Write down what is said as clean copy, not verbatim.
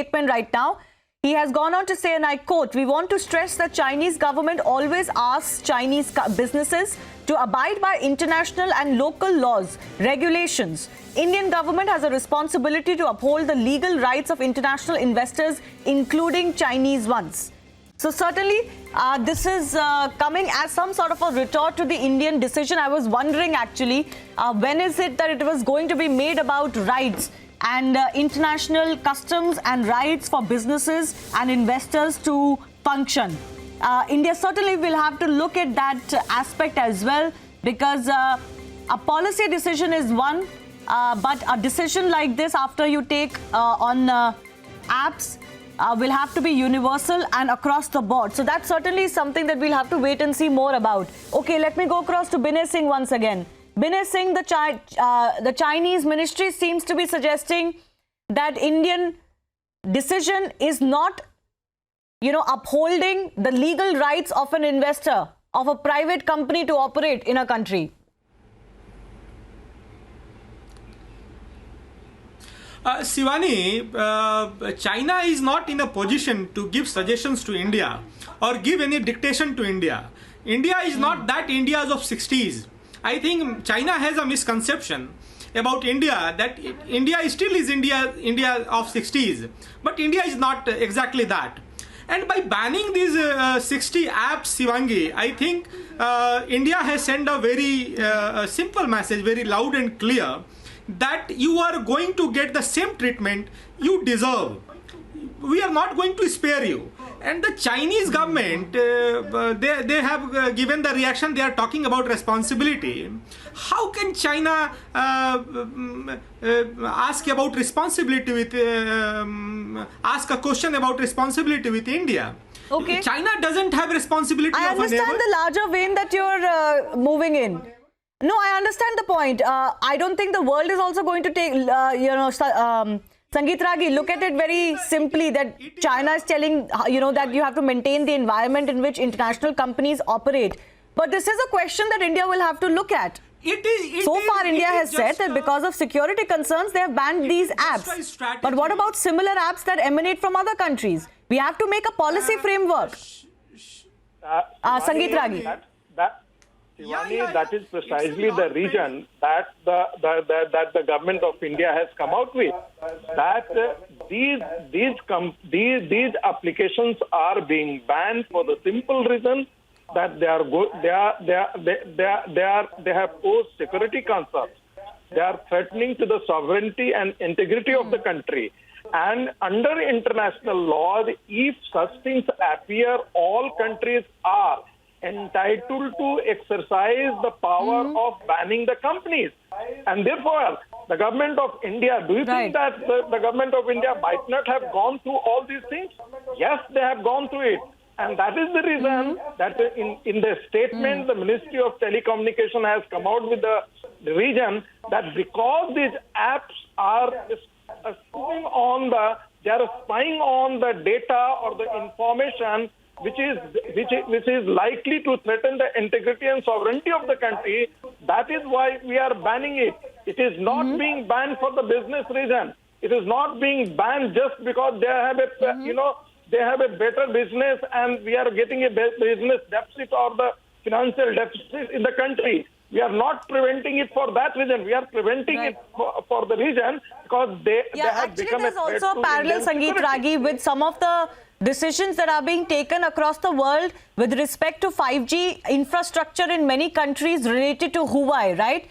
statement right now. He has gone on to say, and I quote, "We want to stress that Chinese government always asks Chinese businesses to abide by international and local laws, regulations. Indian government has a responsibility to uphold the legal rights of international investors, including Chinese ones." So certainly, this is coming as some sort of a retort to the Indian decision. I was wondering actually, when is it that it was going to be made about rights and international customs and rights for businesses and investors to function? India certainly will have to look at that aspect as well, because a policy decision is one, but a decision like this after you take on apps will have to be universal and across the board. So that's certainly something that we'll have to wait and see more about. Okay, let me go across to Binay Singh once again. Binay Singh, the Chinese ministry seems to be suggesting that Indian decision is not, upholding the legal rights of an investor, of a private company to operate in a country. Shivani, China is not in a position to give suggestions to India or give any dictation to India. India is not that India of 60s. I think China has a misconception about India, that India still is India of 60s, but India is not exactly that. And by banning these 60 apps, Shivangi, I think India has sent a very simple message, very loud and clear, that you are going to get the same treatment you deserve. We are not going to spare you. And the Chinese government, they have given the reaction. They are talking about responsibility. How can China ask about responsibility with ask a question about responsibility with India? Okay. China doesn't have responsibility. I understand the larger vein that you're moving in. No, I understand the point. I don't think the world is also going to take, Sangeet Ragi, look at it very simply, that China is telling, that you have to maintain the environment in which international companies operate. But this is a question that India will have to look at. So far, India has said that because of security concerns, they have banned these apps. But what about similar apps that emanate from other countries? We have to make a policy framework. Sangeet Ragi. That is precisely the reason that the government of India has come out with, that these applications are being banned for the simple reason that they have posed security concerns. They are threatening to the sovereignty and integrity of the country. And under international law, if such things appear, all countries are entitled to exercise the power of banning the companies. And therefore, the government of India, do you think that the government of India might not have gone through all these things? Yes, they have gone through it. And that is the reason that in the statement, the Ministry of Telecommunication has come out with the reason that because these apps are spying on the data or the information which is likely to threaten the integrity and sovereignty of the country, that is why we are banning it. It is not being banned for the business reason. It is not being banned just because they have a they have a better business and we are getting a business deficit or the financial deficit in the country. We are not preventing it for that reason. We are preventing it for the reason because they have become a threat to there's also a parallel, Sangeet Ragi, with some of the decisions that are being taken across the world with respect to 5G infrastructure in many countries related to Huawei, right?